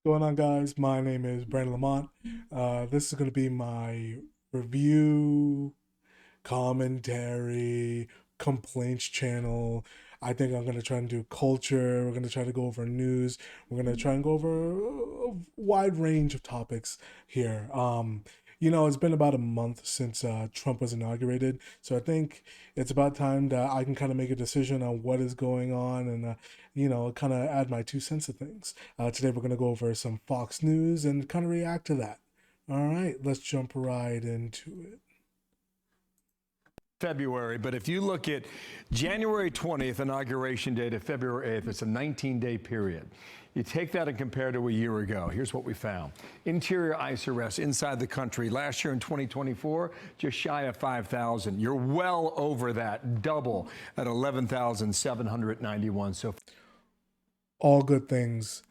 Going on, guys? My name is Brandon Lamont. This is going to be my review, commentary, complaints channel. I think I'm going to try and do culture. We're going to try to go over news. We're going to try and go over a wide range of topics here. It's been about a month since Trump was inaugurated, so I think it's about time that I can kind of make a decision on what is going on and, kind of add my 2 cents to things. Today we're going to go over some Fox News and kind of react to that. All right, let's jump right into it. February, but if you look at January 20th, inauguration day to February 8th, it's a 19-day period. You take that and compare to a year ago. Here's what we found. Interior ICE arrests inside the country. Last year in 2024, just shy of 5,000. You're well over that, double at 11,791. So All good things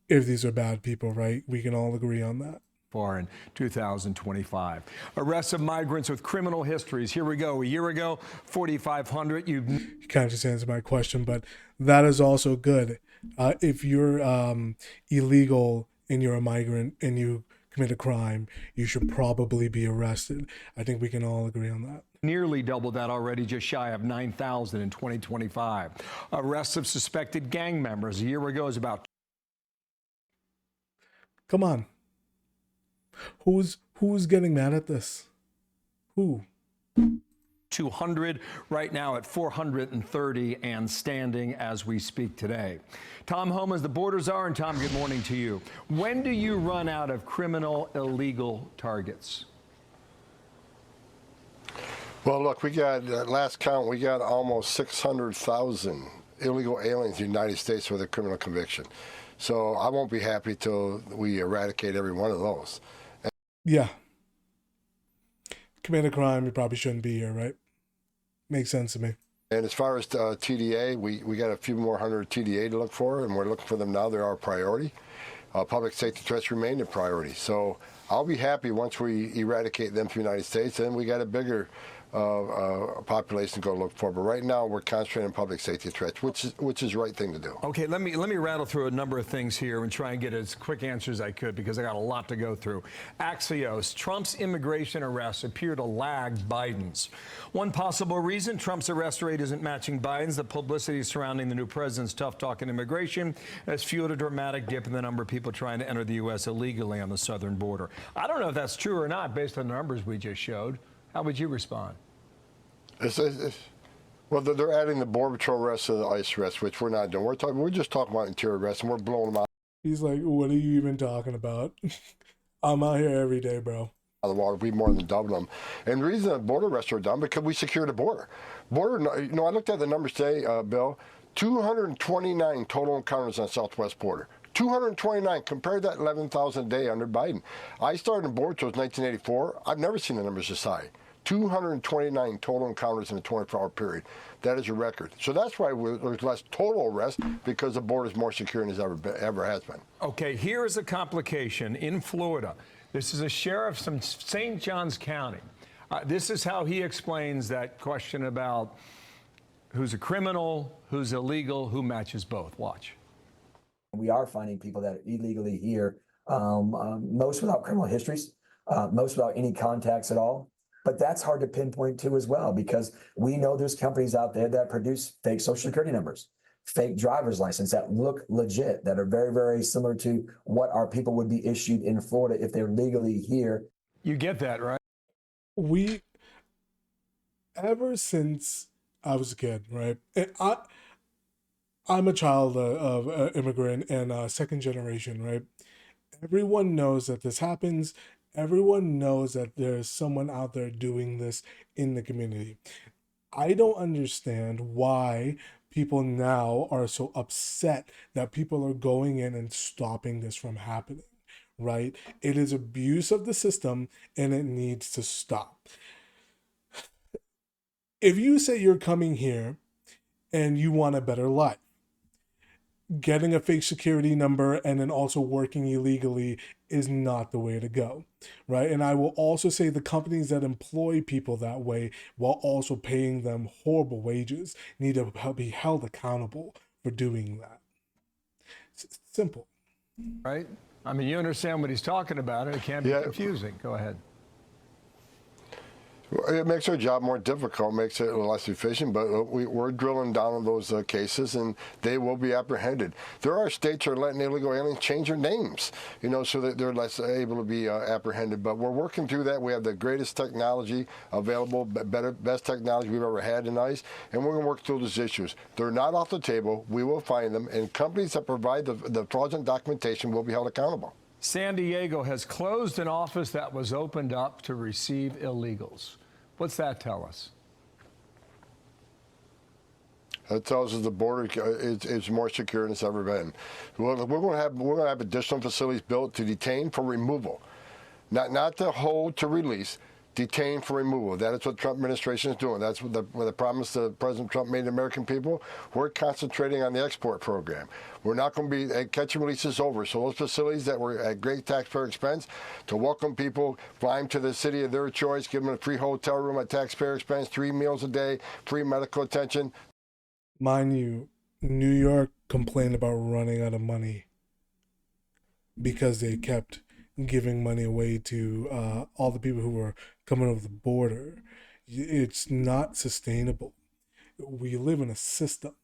if these are bad people, right? We can all agree on that. far in 2025. Arrests of migrants with criminal histories. Here we go. A year ago, 4,500. You kind of just answered my question, but that is also good. If you're illegal and you're a migrant and you commit a crime, you should probably be arrested. I think we can all agree on that. Nearly double that already, just shy of 9,000 in 2025. Arrests of suspected gang members. A year ago is about. Come on. Who's getting mad at this? Who? 200, right now at 430 and standing as we speak today. Tom Homan is the border czar, and Tom, good morning to you. When do you run out of criminal illegal targets? Well, look, we got, last count, we got almost 600,000 illegal aliens in the United States with a criminal conviction. So I won't be happy till we eradicate every one of those. Yeah. Commit a crime, you probably shouldn't be here, right? Makes sense to me. And as far as TDA, we got a few more hundred TDA to look for, and we're looking for them now. They're our priority. Public safety threats remain a priority. So I'll be happy once we eradicate them from the United States, and we got a bigger population to go look for. But right now, we're concentrating on public safety threats, which is the right thing to do. Okay, let me rattle through a number of things here and try and get as quick answers as I could because I got a lot to go through. Axios, Trump's immigration arrests appear to lag Biden's. One possible reason Trump's arrest rate isn't matching Biden's, the publicity surrounding the new president's tough talk on immigration has fueled a dramatic dip in the number of people trying to enter the U.S. illegally on the southern border. I don't know if that's true or not based on the numbers we just showed. How would you respond? Well, they're adding the Border Patrol arrests to the ICE arrests, which we're not doing. We're just talking about interior arrests, and we're blowing them out. He's like, what are you even talking about? I'm out here every day, bro. The water, we more than doubled them. And the reason the border arrests are done, because we secured the border. I looked at the numbers today, Bill, 229 total encounters on the southwest border. 229, compared to that 11,000 a day under Biden. I started in Border Patrol in 1984. I've never seen the numbers this high. 229 total encounters in a 24-hour period. That is a record. So that's why there's less total arrests, because the border is more secure than it ever has been. Okay, here is a complication in Florida. This is a sheriff from St. Johns County. This is how he explains that question about who's a criminal, who's illegal, who matches both. Watch. We are finding people that are illegally here, most without criminal histories, most without any contacts at all. But that's hard to pinpoint too as well, because we know there's companies out there that produce fake social security numbers, fake driver's license that look legit, that are very, very similar to what our people would be issued in Florida if they're legally here. You get that, right? Ever since I was a kid, right? And I'm a child of immigrant and second generation, right? Everyone knows that this happens. Everyone knows that there's someone out there doing this in the community. I don't understand why people now are so upset that people are going in and stopping this from happening, right? It is abuse of the system and it needs to stop. If you say you're coming here and you want a better life, getting a fake security number and then also working illegally is not the way to go, right? And I will also say the companies that employ people that way while also paying them horrible wages need to be held accountable for doing that. It's simple. Right? I mean, you understand what he's talking about, and it can be confusing. Go ahead. It makes our job more difficult, makes it less efficient, but we're drilling down on those cases, and they will be apprehended. There are states that are letting illegal aliens change their names, you know, so that they're less able to be apprehended. But we're working through that. We have the greatest technology available, best technology we've ever had in ICE, and we're going to work through those issues. They're not off the table. We will find them, and companies that provide the fraudulent documentation will be held accountable. San Diego has closed an office that was opened up to receive illegals. What's that tell us? That tells us the border is more secure than it's ever been. We're going to have additional facilities built to detain for removal, not to hold to release. Detain for removal. That is what the Trump administration is doing. That's what the promise that President Trump made to the American people. We're concentrating on the export program. We're not going to be catch and release is over. So those facilities that were at great taxpayer expense to welcome people, fly them to the city of their choice, give them a free hotel room at taxpayer expense, 3 meals a day, free medical attention. Mind you, New York complained about running out of money because they kept giving money away to all the people who were coming over the border. It's not sustainable. We live in a system.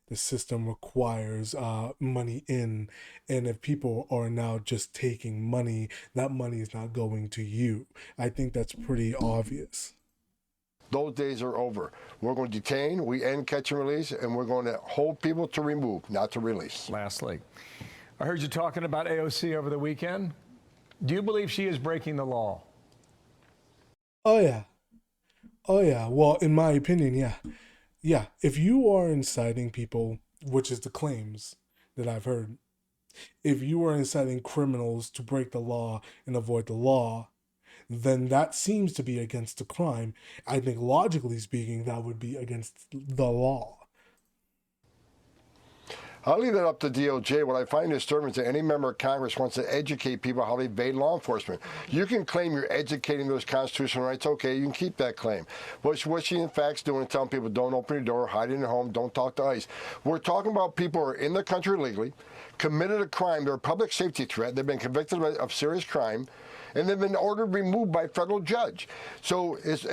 The system requires money in, and if people are now just taking money, that money is not going to you. I think that's pretty obvious. Those days are over. We're going to detain, we end catch and release, and we're going to hold people to remove, not to release. Lastly, I heard you talking about AOC over the weekend. Do you believe she is breaking the law? Oh, yeah. Oh, yeah. Well, in my opinion, yeah. Yeah. If you are inciting people, which is the claims that I've heard, if you are inciting criminals to break the law and avoid the law, then that seems to be against the crime. I think logically speaking, that would be against the law. I'll leave that up to DOJ. What I find disturbing is that any member of Congress wants to educate people how to evade law enforcement. You can claim you're educating those constitutional rights. Okay, you can keep that claim. What she in fact is doing is telling people don't open your door, hide in your home, don't talk to ICE. We're talking about people who are in the country illegally, committed a crime, they're a public safety threat, they've been convicted of serious crime, and they've been ordered removed by a federal judge. So it's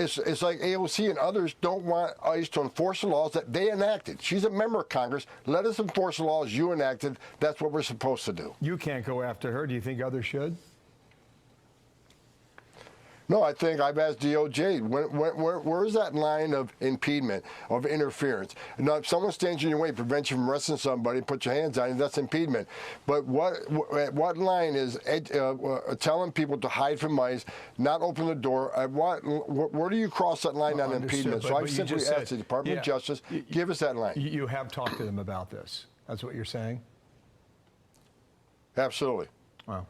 like AOC and others don't want ICE to enforce the laws that they enacted. She's a member of Congress. Let us enforce the laws you enacted. That's what we're supposed to do. You can't go after her. Do you think others should? No, I think I've asked DOJ, where is that line of impediment, of interference? Now, if someone stands in your way, prevents you from arresting somebody, put your hands on you, that's impediment. But what line is telling people to hide from ICE, not open the door? Where do you cross that line on impediment? So I've simply asked the Department of Justice, give us that line. You have talked to them about this. That's what you're saying? Absolutely. Wow.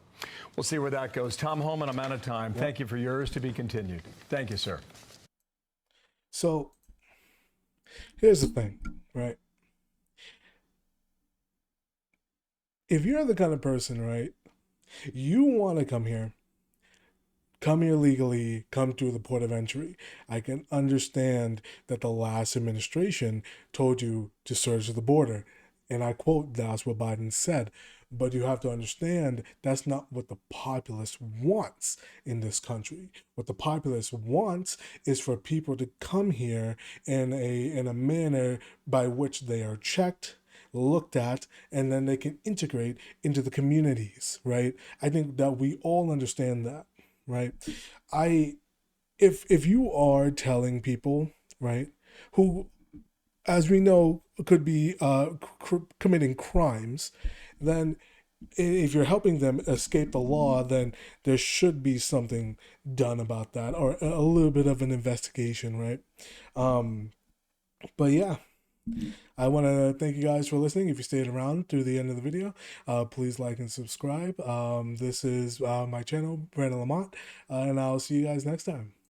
We'll see where that goes. Tom Homan, I'm out of time. Thank you for yours to be continued. Thank you, sir. So here's the thing, right? If you're the kind of person, right, you want to come here legally, come through the port of entry. I can understand that the last administration told you to search the border. And I quote, that's what Biden said. But you have to understand that's not what the populace wants in this country. What the populace wants is for people to come here in a manner by which they are checked, looked at, and then they can integrate into the communities, right? I think that we all understand that, right? If you are telling people, right, who, as we know, could be committing crimes, then if you're helping them escape the law, then there should be something done about that, or a little bit of an investigation, right? But yeah, I want to thank you guys for listening. If you stayed around through the end of the video, please like and subscribe. This is my channel, Brandon Lamont, and I'll see you guys next time.